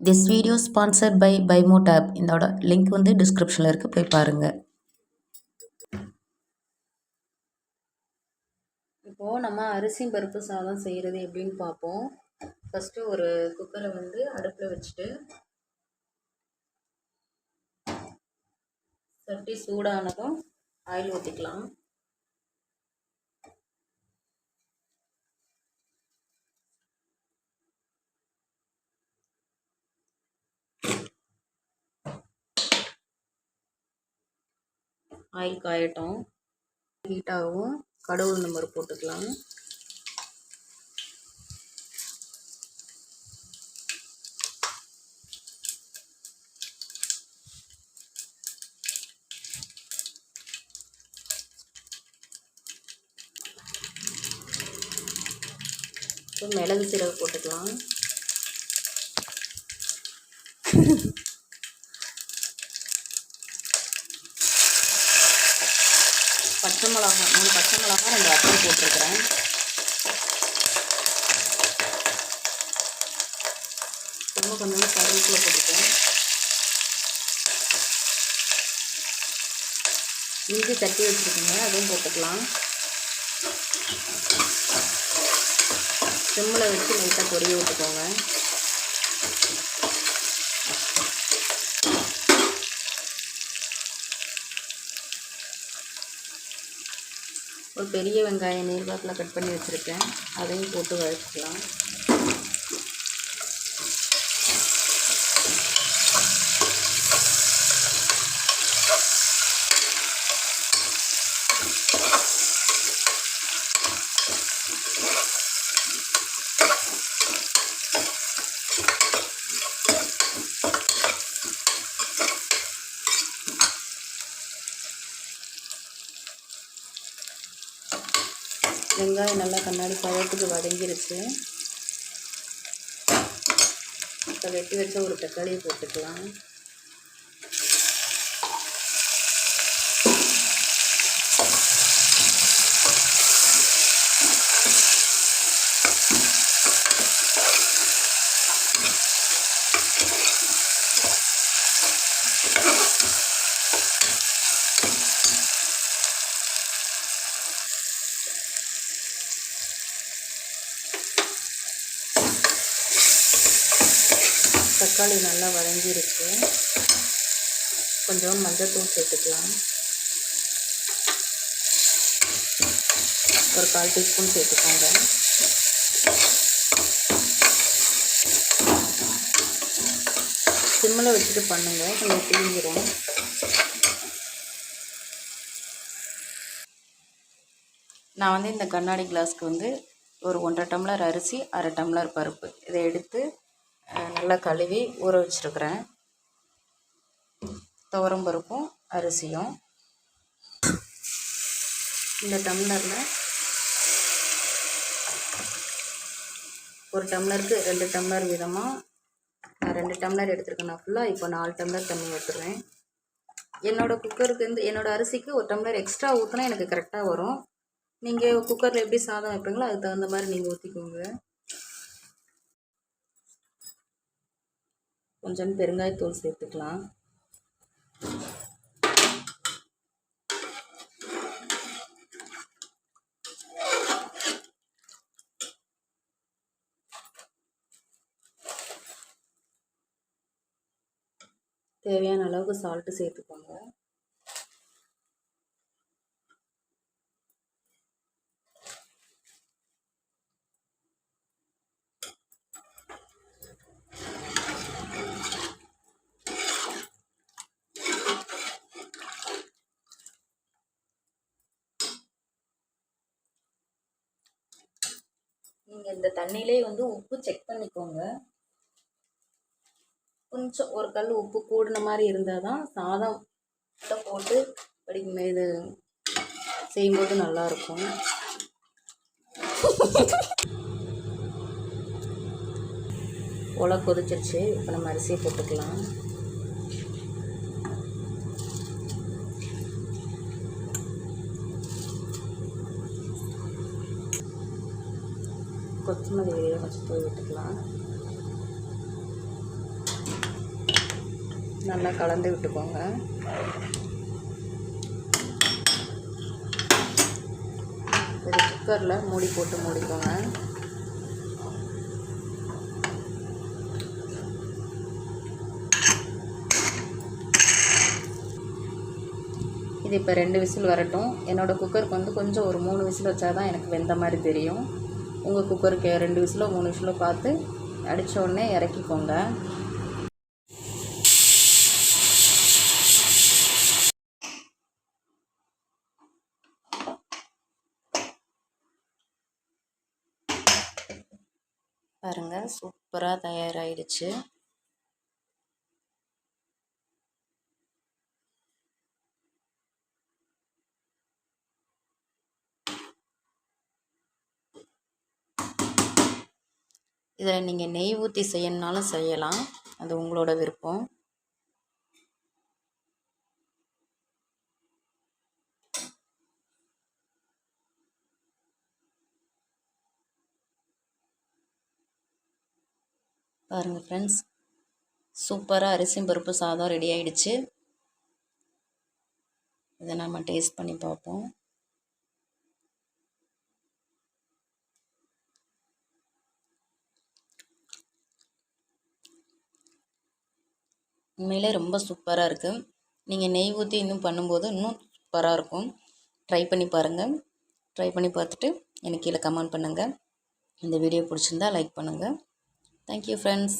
This video sponsored by பைமோட் app. இதோட link வந்து டிஸ்கிரிப்ஷனில் இருக்குது, போய் பாருங்கள். இப்போது நம்ம அரிசி பருப்பு சாதம் செய்கிறது எப்படின்னு பார்ப்போம். ஃபஸ்ட்டு ஒரு குக்கரை வந்து அடுப்பில் வச்சுட்டு சட்டி சூடானதும் ஆயில் ஊற்றிக்கலாம். ஆயில் காயட்டும், ஹீட்டாகவும் கடுகு உளுந்தம் பருப்பு போட்டுக்கலாம். மிளகு சீரகம் போட்டுக்கலாம். பச்சை மிளகா 3 பச்சை மிளகா 2 வத்தல் போட்டிருக்கிறேன். கொஞ்சம் கருவேப்பிலை போட்டுக்கிறேன். இஞ்சி தட்டி வச்சுருக்கீங்க, அதையும் போட்டுக்கலாம். சிம்மில் வச்சு லைட்டாக பொரிய விட்டுக்கோங்க. ஒரு பெரிய வெங்காயம் நீர்வாக்கில் கட் பண்ணி வச்சுருக்கேன், அதையும் போட்டு வதக்கிக்கலாம். வெங்காயம் நல்லா கண்ணாடி பழத்துக்கு வதங்கிருச்சு. இப்போ வெட்டி வச்ச ஒரு தக்காளியை போட்டுக்கலாம். தக்காளி நல்லா வதங்கிருச்சு. கொஞ்சம் மஞ்சள்தூள் சேர்த்துக்கலாம். ஒரு 1/4 டீஸ்பூன் சேர்த்துக்கோங்க. சிம்மில் வச்சுட்டு பண்ணுங்கள், கொஞ்சம் தீஞ்சிரும். நான் வந்து இந்த கண்ணாடி கிளாஸ்க்கு வந்து ஒரு 1.5 டம்ளர் அரிசி 1/2 டம்ளர் பருப்பு இதை எடுத்து நல்லா கழுவி ஊற வச்சுருக்கிறேன். துவரம் பருப்பும் அரிசியும் இந்த டம்ளரில் 1 டம்ளருக்கு 2 டம்ளர் விதமாக நான் 2 டம்ளர் எடுத்துருக்கேன். நான் ஃபுல்லாக இப்போ 4 டம்ளர் தண்ணி ஊற்றுறேன். என்னோடய குக்கருக்கு வந்து என்னோடய அரிசிக்கு 1 டம்ளர் எக்ஸ்ட்ரா ஊற்றினா எனக்கு கரெக்டாக வரும். நீங்கள் குக்கரில் எப்படி சாதம் வைப்பீங்களோ அதுக்கு தகுந்த மாதிரி நீங்கள் ஊற்றிக்கோங்க. கொஞ்சம் பெருங்காயத்தூள் சேர்த்துக்கலாம். தேவையான அளவுக்கு சால்ட்டு சேர்த்துக்கோங்க. நீங்கள் இந்த தண்ணியிலே வந்து உப்பு செக் பண்ணிக்கோங்க. கொஞ்சம் ஒரு கல் உப்பு கூடின மாதிரி இருந்தால் தான் சாதம் போட்டு படிக்கும் இது செய்யும்போது நல்லாயிருக்கும். உலை கொதிச்சிருச்சு. இப்போ நம்ம அரிசியை போட்டுக்கலாம். கொத்தமல்லி விதையை கொஞ்சம் தூவி விட்டுக்கலாம். நல்லா கலந்து விட்டுக்கோங்க. இது குக்கரில் மூடி போட்டு மூடிக்கோங்க. இது இப்போ 2 விசில் வரட்டும். என்னோடய குக்கருக்கு வந்து கொஞ்சம் ஒரு 3 விசில் வச்சா தான் எனக்கு வெந்த மாதிரி தெரியும். உங்கள் குக்கருக்கு 2 விசிலோ 3 விசிலோ பார்த்து அடித்த உடனே இறக்கிக்கோங்க. பாருங்கள், சூப்பராக தயாராகிடுச்சு. இதில் நீங்கள் நெய் ஊற்றி செய்யணுன்னாலும் செய்யலாம், அது உங்களோட விருப்பம். பாருங்கள் ஃப்ரெண்ட்ஸ், சூப்பராக அரிசி பருப்பு சாதம் ரெடி ஆகிடுச்சு. இதை நம்ம டேஸ்ட் பண்ணி பார்ப்போம். உண்மையிலே ரொம்ப சூப்பராக இருக்குது. நீங்கள் நெய் ஊற்றி இன்னும் பண்ணும்போது இன்னும் சூப்பராக இருக்கும். ட்ரை பண்ணி பாருங்கள். ட்ரை பண்ணி பார்த்துட்டு எனக்கு கீழே கமெண்ட் பண்ணுங்கள். இந்த வீடியோ பிடிச்சிருந்தா லைக் பண்ணுங்கள். Thank you friends.